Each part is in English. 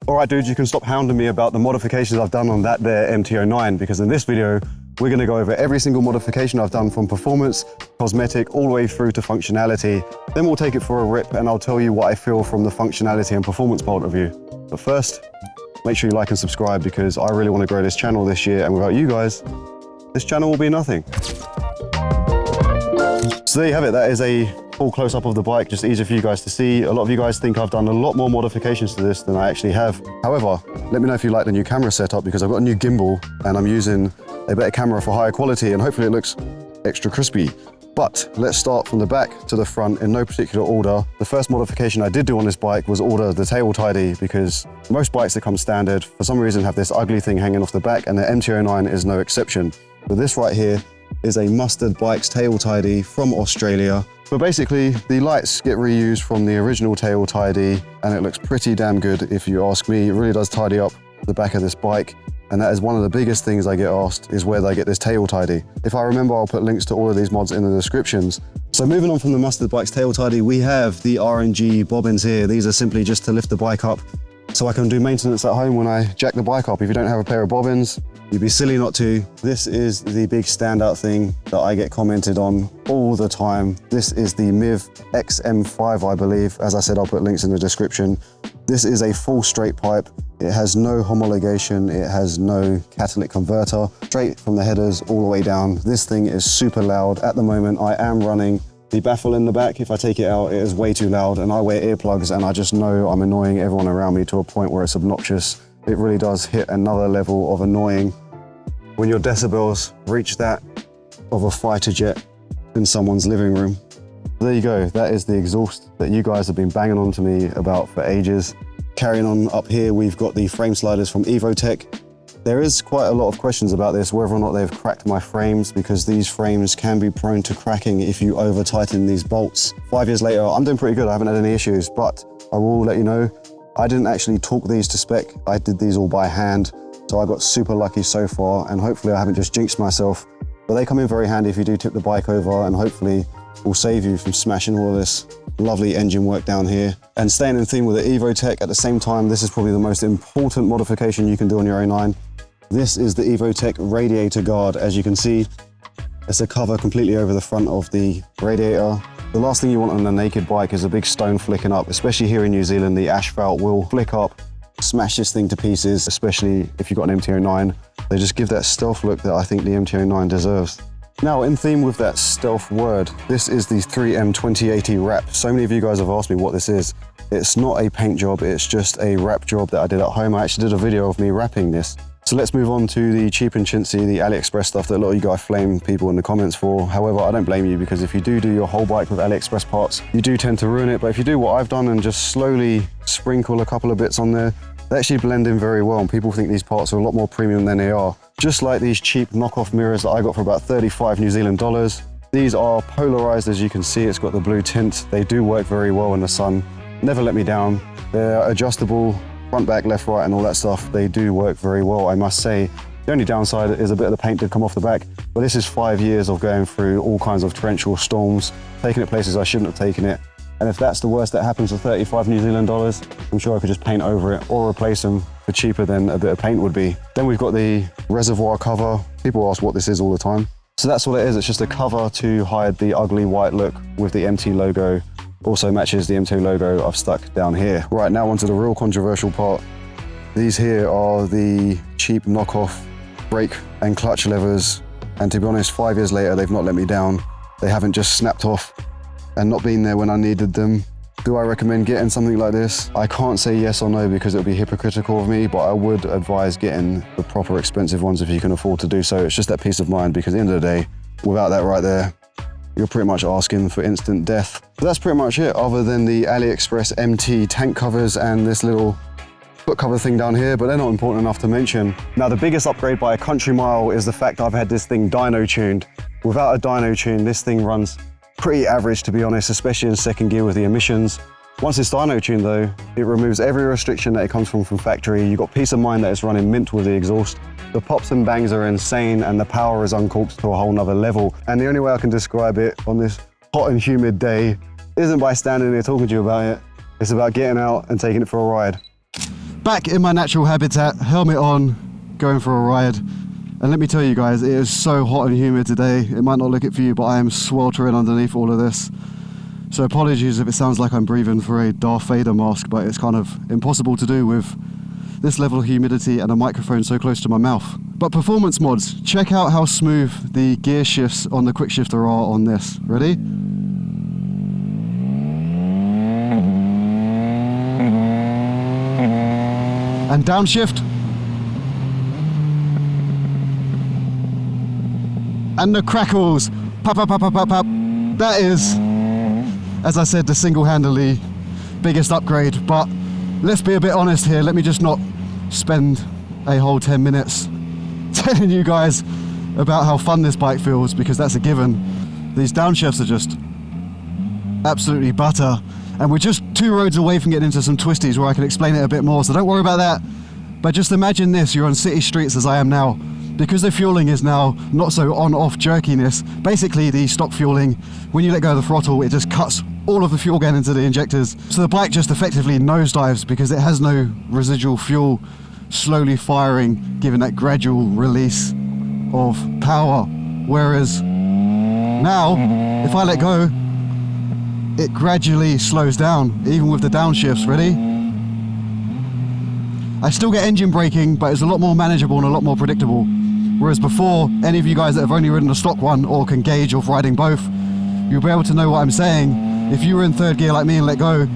All right, dudes, you can stop hounding me about the modifications I've done on that there MT-09, because in this video, we're gonna go over every single modification I've done from performance, cosmetic, all the way through to functionality. Then we'll take it for a rip and I'll tell you what I feel from the functionality and performance point of view. But first, make sure you like and subscribe because I really wanna grow this channel this year, and without you guys, this channel will be nothing. So there you have it, that is a full close-up of the bike, just easier for you guys to see. A lot of you guys think I've done a lot more modifications to this than I actually have. However, let me know if you like the new camera setup, because I've got a new gimbal and I'm using a better camera for higher quality, and hopefully it looks extra crispy. But let's start from the back to the front in no particular order. The first modification I did do on this bike was order the tail tidy, because most bikes that come standard for some reason have this ugly thing hanging off the back, and the MT-09 is no exception. But this right here is a Mustard Bikes tail tidy from Australia. But basically, the lights get reused from the original tail tidy, and it looks pretty damn good if you ask me. It really does tidy up the back of this bike. And that is one of the biggest things I get asked, is where they get this tail tidy. If I remember, I'll put links to all of these mods in the descriptions. So moving on from the Mustard Bikes tail tidy, we have the RNG bobbins here. These are simply just to lift the bike up so I can do maintenance at home when I jack the bike up. If you don't have a pair of bobbins, you'd be silly not to. This is the big standout thing that I get commented on all the time. This is the MIV XM5, I believe. As I said, I'll put links in the description. This is a full straight pipe. It has no homologation. It has no catalytic converter. Straight from the headers all the way down. This thing is super loud. At the moment, I am running the baffle in the back. If I take it out, it is way too loud, and I wear earplugs, and I just know I'm annoying everyone around me to a point where it's obnoxious. It really does hit another level of annoying when your decibels reach that of a fighter jet in someone's living room. There you go, that is the exhaust that you guys have been banging on to me about for ages. Carrying on up here, we've got the frame sliders from Evotech. There is quite a lot of questions about this, whether or not they've cracked my frames, because these frames can be prone to cracking if you over tighten these bolts. 5 years later, I'm doing pretty good, I haven't had any issues, but I will let you know, I didn't actually torque these to spec. I did these all by hand, so I got super lucky so far, and hopefully I haven't just jinxed myself. But they come in very handy if you do tip the bike over, and hopefully will save you from smashing all of this lovely engine work down here. And staying in theme with the Evotech, at the same time, this is probably the most important modification you can do on your 09. This is the Evotech radiator guard. As you can see, it's a cover completely over the front of the radiator. The last thing you want on a naked bike is a big stone flicking up, especially here in New Zealand. The asphalt will flick up, smash this thing to pieces, especially if you've got an MT-09. They just give that stealth look that I think the MT-09 deserves. Now, in theme with that stealth word, this is the 3M 2080 wrap. So many of you guys have asked me what this is. It's not a paint job, it's just a wrap job that I did at home. I actually did a video of me wrapping this. So let's move on to the cheap and chintzy, the AliExpress stuff that a lot of you guys flame people in the comments for. However, I don't blame you, because if you do your whole bike with AliExpress parts, you do tend to ruin it. But if you do what I've done and just slowly sprinkle a couple of bits on there, they actually blend in very well, and people think these parts are a lot more premium than they are. Just like these cheap knockoff mirrors that I got for about 35 New Zealand dollars. These are polarized, as you can see. It's got the blue tint. They do work very well in the sun. Never let me down. They're adjustable, front, back, left, right, and all that stuff. They do work very well, I must say. The only downside is a bit of the paint did come off the back, but this is 5 years of going through all kinds of torrential storms, taking it places I shouldn't have taken it. And if that's the worst that happens for 35 New Zealand dollars, I'm sure I could just paint over it or replace them for cheaper than a bit of paint would be. Then we've got the reservoir cover. People ask what this is all the time. So that's what it is. It's just a cover to hide the ugly white look with the MT logo. Also matches the MT logo I've stuck down here. Right, now onto the real controversial part. These here are the cheap knockoff brake and clutch levers. And to be honest, 5 years later, they've not let me down. They haven't just snapped off and not been there when I needed them. Do I recommend getting something like this? I can't say yes or no, because it would be hypocritical of me, but I would advise getting the proper expensive ones if you can afford to do so. It's just that peace of mind, because at the end of the day, without that right there, you're pretty much asking for instant death. But that's pretty much it, other than the AliExpress MT tank covers and this little foot cover thing down here, but they're not important enough to mention. Now, the biggest upgrade by a country mile is the fact I've had this thing dyno tuned. Without a dyno tune, this thing runs pretty average, to be honest, especially in second gear with the emissions. Once it's dyno tuned though, it removes every restriction that it comes from factory. You've got peace of mind that it's running mint with the exhaust. The pops and bangs are insane, and the power is uncorked to a whole nother level. And the only way I can describe it on this hot and humid day isn't by standing here talking to you about it. It's about getting out and taking it for a ride. back in my natural habitat, helmet on, going for a ride. And let me tell you guys, it is so hot and humid today. It might not look it for you, but I am sweltering underneath all of this. So apologies if it sounds like I'm breathing through a Darth Vader mask, but it's kind of impossible to do with this level of humidity and a microphone so close to my mouth. But performance mods, check out how smooth the gear shifts on the quick shifter are on this. Ready? And downshift. And the crackles. Pop, pop, pop, pop, pop, pop. That is, as I said, the single-handedly biggest upgrade. But let's be a bit honest here. Let me just not spend a whole 10 minutes telling you guys about how fun this bike feels, because that's a given. These downshifts are just absolutely butter. And we're just 2 roads away from getting into some twisties where I can explain it a bit more, so don't worry about that. But just imagine this, you're on city streets as I am now. Because the fueling is now not so on-off jerkiness, basically the stock fueling, when you let go of the throttle, it just cuts all of the fuel going into the injectors. So the bike just effectively nosedives because it has no residual fuel slowly firing, giving that gradual release of power. Whereas now, if I let go, it gradually slows down, even with the downshifts. Ready? I still get engine braking, but it's a lot more manageable and a lot more predictable. Whereas before, any of you guys that have only ridden a stock one or can gauge off riding both, you'll be able to know what I'm saying. If you were in third gear like me and let go,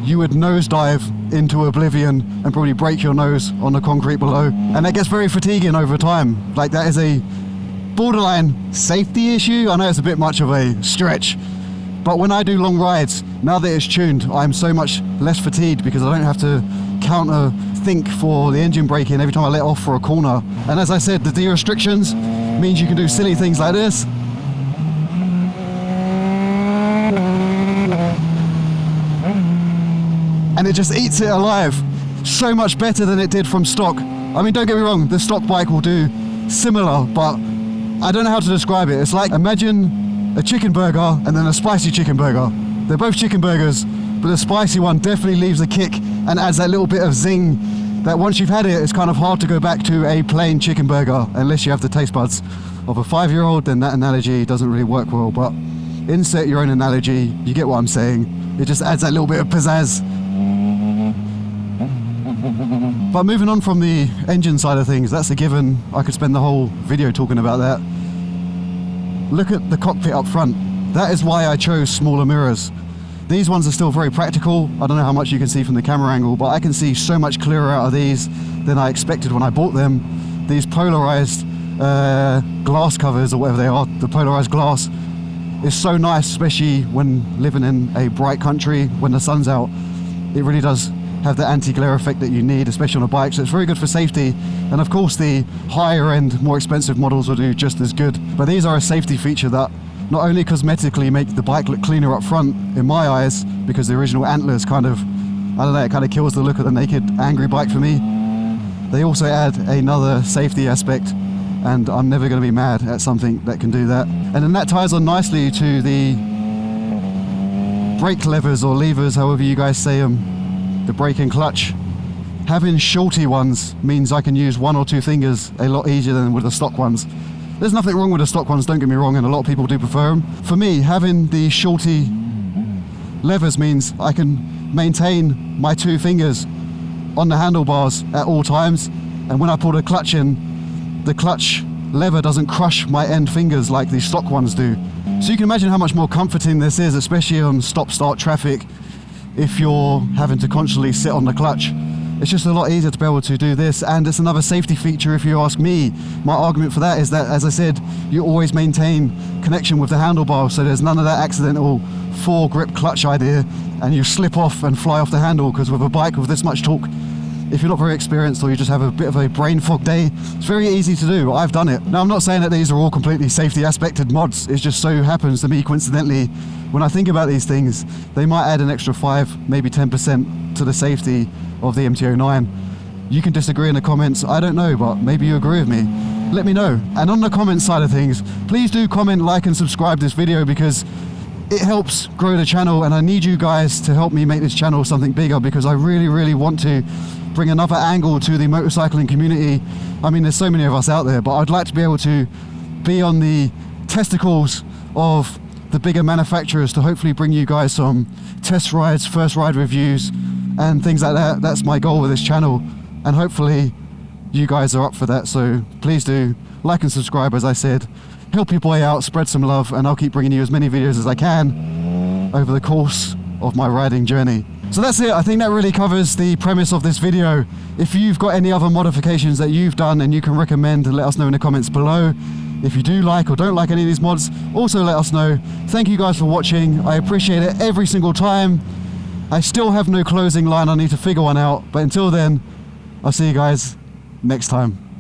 you would nosedive into oblivion and probably break your nose on the concrete below. And that gets very fatiguing over time. Like, that is a borderline safety issue. I know it's a bit much of a stretch, but when I do long rides, now that it's tuned, I'm so much less fatigued because I don't have to counter think for the engine braking every time I let off for a corner. And as I said, the de-restrictions means you can do silly things like this. And it just eats it alive so much better than it did from stock. I mean, don't get me wrong, the stock bike will do similar, but I don't know how to describe it. It's like, imagine a chicken burger and then a spicy chicken burger. They're both chicken burgers, but the spicy one definitely leaves a kick and adds that little bit of zing that once you've had it, it's kind of hard to go back to a plain chicken burger unless you have the taste buds of a 5-year-old. Then that analogy doesn't really work well, but insert your own analogy, you get what I'm saying. It just adds that little bit of pizzazz. But moving on from the engine side of things, that's a given. I could spend the whole video talking about that. Look at the cockpit up front. That is why I chose smaller mirrors. These ones are still very practical. I don't know how much you can see from the camera angle, but I can see so much clearer out of these than I expected when I bought them. These polarized glass covers, or whatever they are, the polarized glass, is so nice, especially when living in a bright country when the sun's out. It really does have the anti-glare effect that you need, especially on a bike, so it's very good for safety. And of course the higher end, more expensive models will do just as good. But these are a safety feature that not only cosmetically make the bike look cleaner up front, in my eyes, because the original antlers kind of, I don't know, it kind of kills the look of the naked, angry bike for me. They also add another safety aspect, and I'm never going to be mad at something that can do that. And then that ties on nicely to the brake levers, or levers, however you guys say them, the brake and clutch. Having shorty ones means I can use 1 or 2 fingers a lot easier than with the stock ones. There's nothing wrong with the stock ones, don't get me wrong, and a lot of people do prefer them. For me, having the shorty levers means I can maintain my 2 fingers on the handlebars at all times, and when I pull the clutch in, the clutch lever doesn't crush my end fingers like the stock ones do. So you can imagine how much more comforting this is, especially on stop-start traffic, if you're having to constantly sit on the clutch. It's just a lot easier to be able to do this, and it's another safety feature if you ask me. My argument for that is that, as I said, you always maintain connection with the handlebar, so there's none of that accidental foregrip clutch idea and you slip off and fly off the handle, because with a bike with this much torque, if you're not very experienced or you just have a bit of a brain fog day, it's very easy to do. I've done it. Now, I'm not saying that these are all completely safety aspected mods. It just so happens to me, coincidentally, when I think about these things, they might add an extra 5, maybe 10% to the safety of the MT-09. You can disagree in the comments, I don't know, but maybe you agree with me. Let me know. And on the comment side of things, please do comment, like and subscribe this video, because it helps grow the channel, and I need you guys to help me make this channel something bigger, because I really, really want to bring another angle to the motorcycling community. I mean, there's so many of us out there, but I'd like to be able to be on the testicles of the bigger manufacturers to hopefully bring you guys some test rides, first ride reviews, and things like that. That's my goal with this channel, and hopefully you guys are up for that. So please do like and subscribe, as I said. Help your boy out, spread some love, and I'll keep bringing you as many videos as I can over the course of my riding journey. So that's it. I think that really covers the premise of this video. If you've got any other modifications that you've done and you can recommend, let us know in the comments below. If you do like or don't like any of these mods, also let us know. Thank you guys for watching. I appreciate it every single time. I still have no closing line. I need to figure one out. But until then, I'll see you guys next time.